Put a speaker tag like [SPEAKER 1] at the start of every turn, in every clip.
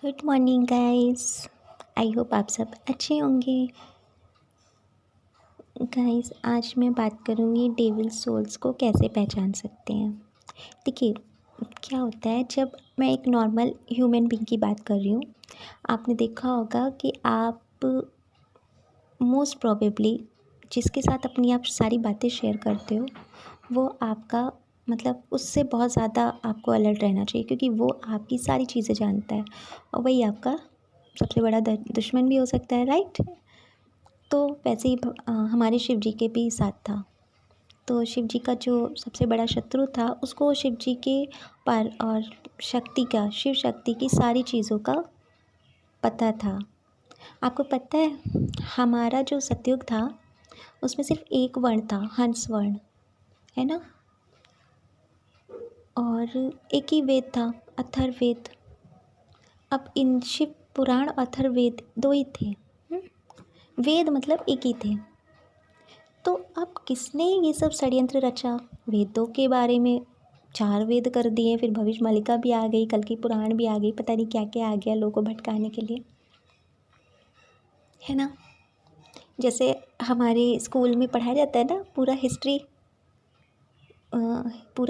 [SPEAKER 1] Good morning guys. I hope आप सब अच्छे होंगे। गाइस आज मैं बात करूँगी डेविल सोल्स को कैसे पहचान सकते हैं। देखिए क्या होता है, जब मैं एक नॉर्मल ह्यूमन बीइंग की बात कर रही हूँ, आपने देखा होगा कि आप मोस्ट प्रोबेबली जिसके साथ अपनी आप सारी बातें शेयर करते हो वो आपका मतलब उससे बहुत ज़्यादा आपको अलर्ट रहना चाहिए, क्योंकि वो आपकी सारी चीज़ें जानता है और वही आपका सबसे बड़ा दुश्मन भी हो सकता है, राइट। तो वैसे ही हमारे शिव जी के भी साथ था। तो शिव जी का जो सबसे बड़ा शत्रु था उसको शिव जी के पर और शक्ति का, शिव शक्ति की सारी चीज़ों का पता था। आपको पता है हमारा जो सतयुग था उसमें सिर्फ एक वर्ण था, हंस वर्ण, है ना। और एक ही वेद था, अथर्ववेद। अब इन शिव पुराण अथर्ववेद दो ही थे। वेद मतलब एक ही थे। तो अब किसने ये सब षड्यंत्र रचा? वेदों के बारे में 4 वेद कर दिए, फिर भविष्य मालिका भी आ गई, कल की पुराण भी आ गई, पता नहीं क्या क्या आ गया लोगों को भटकाने के लिए, है ना। जैसे हमारे स्कूल में पढ़ाया जाता है ना, पूरा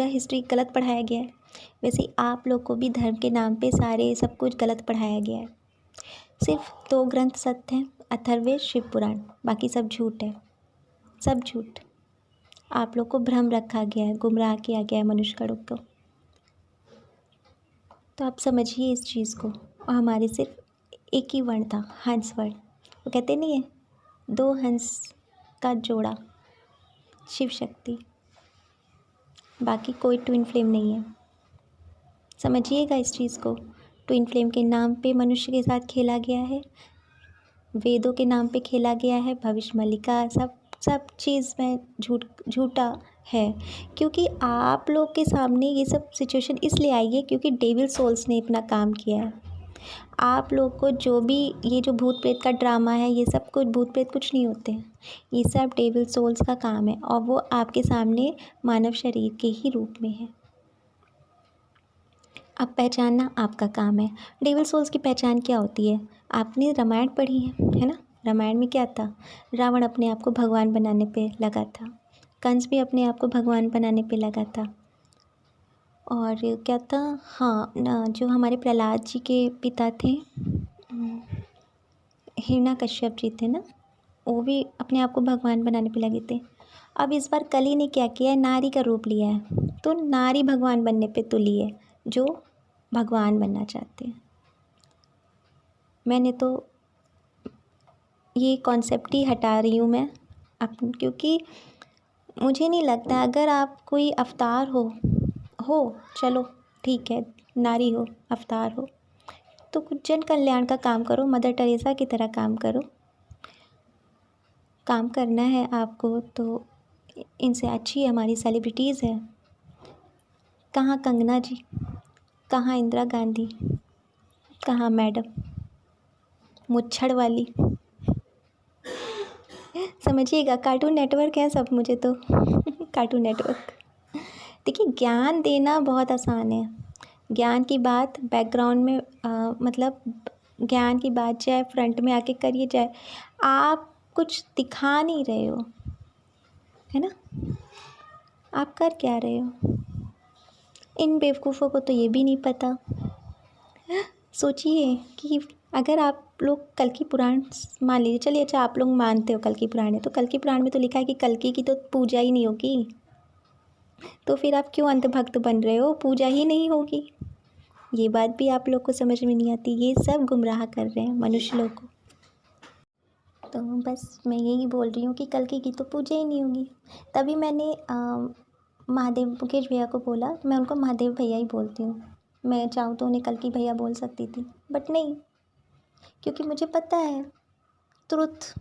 [SPEAKER 1] हिस्ट्री गलत पढ़ाया गया है। वैसे आप लोग को भी धर्म के नाम पे सारे सब कुछ गलत पढ़ाया गया है। सिर्फ 2 ग्रंथ सत्य हैं, अथर्ववेद, शिव पुराण, बाकी सब झूठ है, सब झूठ। आप लोग को भ्रम रखा गया है, गुमराह किया गया है मनुष्य कणों को। तो आप समझिए इस चीज़ को। और हमारे सिर्फ एक ही वर्ण था, हंस वर्ण। वो कहते नहीं है 2 हंस का जोड़ा, शिव शक्ति, बाकी कोई ट्विन फ्लेम नहीं है। समझिएगा इस चीज़ को। ट्विन फ्लेम के नाम पे मनुष्य के साथ खेला गया है, वेदों के नाम पे खेला गया है, भविष्य मालिका, सब चीज़ में झूठा है। क्योंकि आप लोग के सामने ये सब सिचुएशन इसलिए आई है क्योंकि डेविल सोल्स ने अपना काम किया है। आप लोग को जो भी ये जो भूत प्रेत का ड्रामा है, ये सब कुछ भूत प्रेत कुछ नहीं होते हैं, ये सब डेविल सोल्स का काम है और वो आपके सामने मानव शरीर के ही रूप में है। अब पहचानना आपका काम है। डेविल सोल्स की पहचान क्या होती है? आपने रामायण पढ़ी है ना। रामायण में क्या था? रावण अपने आप को भगवान बनाने पे लगा था, कंस भी अपने आप को भगवान बनाने पे लगा था। और क्या था, हाँ जो हमारे प्रहलाद जी के पिता थे, हिरण्यकश्यप जी थे ना, वो भी अपने आप को भगवान बनाने पे लगे थे। अब इस बार कली ने क्या किया है, नारी का रूप लिया है, तो नारी भगवान बनने पे तुली है, जो भगवान बनना चाहते हैं। मैंने तो ये कॉन्सेप्ट ही हटा रही हूँ मैं क्योंकि मुझे नहीं लगता, अगर आप कोई अवतार हो चलो ठीक है, नारी हो, अवतार हो, तो कुछ जन कल्याण का काम करो, मदर टेरेसा की तरह काम करो। काम करना है आपको तो इनसे अच्छी हमारी सेलिब्रिटीज़ है। कहाँ कंगना जी, कहाँ इंदिरा गांधी, कहाँ मैडम मुच्छड़ वाली। समझिएगा, कार्टून नेटवर्क है सब मुझे तो कार्टून नेटवर्क। देखिए ज्ञान देना बहुत आसान है, ज्ञान की बात बैकग्राउंड में मतलब ज्ञान की बात चाहे फ्रंट में आके करिए, चाहे आप कुछ दिखा नहीं रहे हो, है ना, आप कर क्या रहे हो? इन बेवकूफ़ों को तो ये भी नहीं पता। सोचिए कि अगर आप लोग कल की पुराण मान लीजिए, चलिए अच्छा आप लोग मानते हो कल की पुराण है, तो कल की पुराण में तो लिखा है कि कल्कि की तो पूजा ही नहीं होगी, तो फिर आप क्यों अंधभक्त बन रहे हो? पूजा ही नहीं होगी। ये बात भी आप लोग को समझ में नहीं आती। ये सब गुमराह कर रहे हैं मनुष्य लोग को। तो बस मैं यही बोल रही हूँ कि कल्कि की तो पूजा ही नहीं होगी। तभी मैंने महादेव मुकेश भैया को बोला, मैं उनको महादेव भैया ही बोलती हूँ, मैं चाहूँ तो उन्हें कल्कि भैया बोल सकती थी, बट नहीं, क्योंकि मुझे पता है ट्रुथ।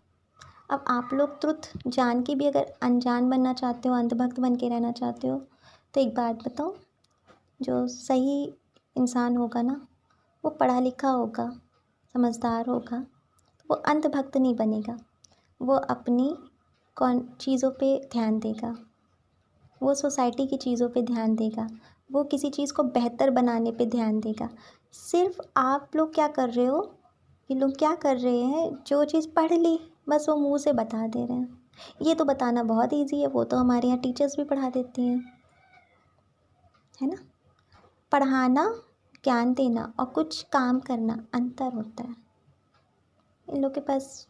[SPEAKER 1] अब आप लोग ट्रुथ जान के भी अगर अनजान बनना चाहते हो, अंधभक्त बन के रहना चाहते हो, तो एक बात बताओ, जो सही इंसान होगा ना, वो पढ़ा लिखा होगा, समझदार होगा, वो अंधभक्त नहीं बनेगा, वो अपनी चीज़ों पे ध्यान देगा, वो सोसाइटी की चीज़ों पे ध्यान देगा, वो किसी चीज़ को बेहतर बनाने पे ध्यान देगा। सिर्फ आप लोग क्या कर रहे हो, ये लोग क्या कर रहे हैं, जो चीज़ पढ़ ली बस वो मुंह से बता दे रहे हैं। ये तो बताना बहुत इजी है, वो तो हमारे यहाँ टीचर्स भी पढ़ा देती हैं, है ना। पढ़ाना, ज्ञान देना और कुछ काम करना अंतर होता है। इन लोग के पास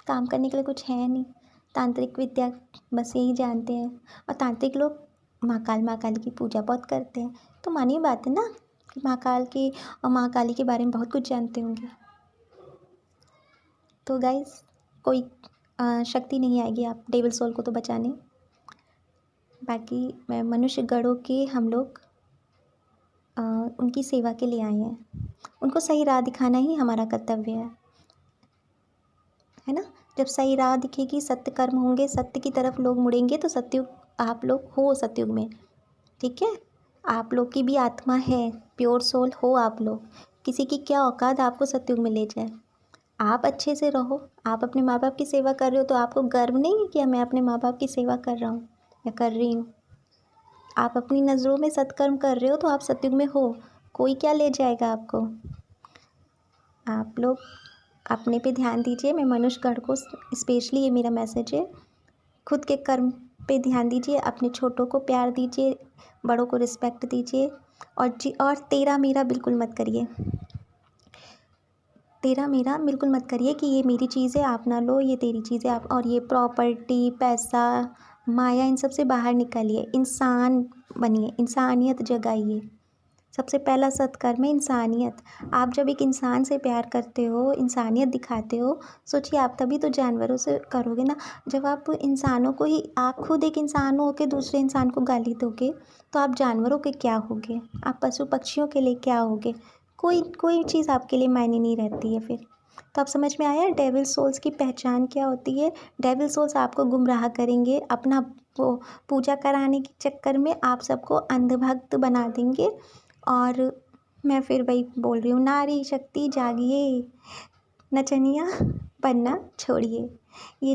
[SPEAKER 1] काम करने के लिए कुछ है नहीं, तांत्रिक विद्या बस यही जानते हैं। और तांत्रिक लोग महाकाल की पूजा बहुत करते हैं, तो मानिए बात है ना कि महाकाल की और महाकाली के बारे में बहुत कुछ जानते होंगे। तो गाइस, कोई शक्ति नहीं आएगी आप डेविल सोल को तो बचाने। बाकी मैं मनुष्य गणों के हम लोग उनकी सेवा के लिए आए हैं, उनको सही राह दिखाना ही हमारा कर्तव्य है ना। जब सही राह दिखेगी, सत्य कर्म होंगे, सत्य की तरफ लोग मुड़ेंगे, तो सत्युग आप लोग हो सत्युग में, ठीक है। आप लोग की भी आत्मा है, प्योर सोल हो आप लोग। किसी की क्या औकात आपको सत्युग में ले जाए। आप अच्छे से रहो, आप अपने माँ बाप की सेवा कर रहे हो तो आपको गर्व नहीं है कि मैं अपने माँ बाप की सेवा कर रहा हूँ या कर रही हूँ। आप अपनी नज़रों में सत्कर्म कर रहे हो तो आप सत्युग में हो, कोई क्या ले जाएगा आपको। आप लोग अपने पे ध्यान दीजिए। मैं मनुष्य गण को स्पेशली ये मेरा मैसेज है, खुद के कर्म पे ध्यान दीजिए, अपने छोटों को प्यार दीजिए, बड़ों को रिस्पेक्ट दीजिए। और तेरा मेरा बिल्कुल मत करिए, तेरा मेरा बिल्कुल मत करिए कि ये मेरी चीज़ है आप ना लो, ये तेरी चीज़ है आप। और ये प्रॉपर्टी, पैसा, माया, इन सब से बाहर निकलिए, इंसान बनिए, इंसानियत जगाइए। सबसे पहला सत्कर्म है इंसानियत। आप जब एक इंसान से प्यार करते हो, इंसानियत दिखाते हो, सोचिए आप तभी तो जानवरों से करोगे ना। जब आप इंसानों को ही, आप खुद एक इंसान हो के दूसरे इंसान को गाली दोगे तो आप जानवरों के क्या होगे, आप पशु पक्षियों के लिए क्या होगे। कोई चीज़ आपके लिए मायने नहीं रहती है फिर। तो आप समझ में आया डेविल सोल्स की पहचान क्या होती है। डेविल सोल्स आपको गुमराह करेंगे, अपना वो पूजा कराने के चक्कर में आप सबको अंधभक्त बना देंगे। और मैं फिर वही बोल रही हूँ, नारी शक्ति जागिए, नचनिया बनना छोड़िए। ये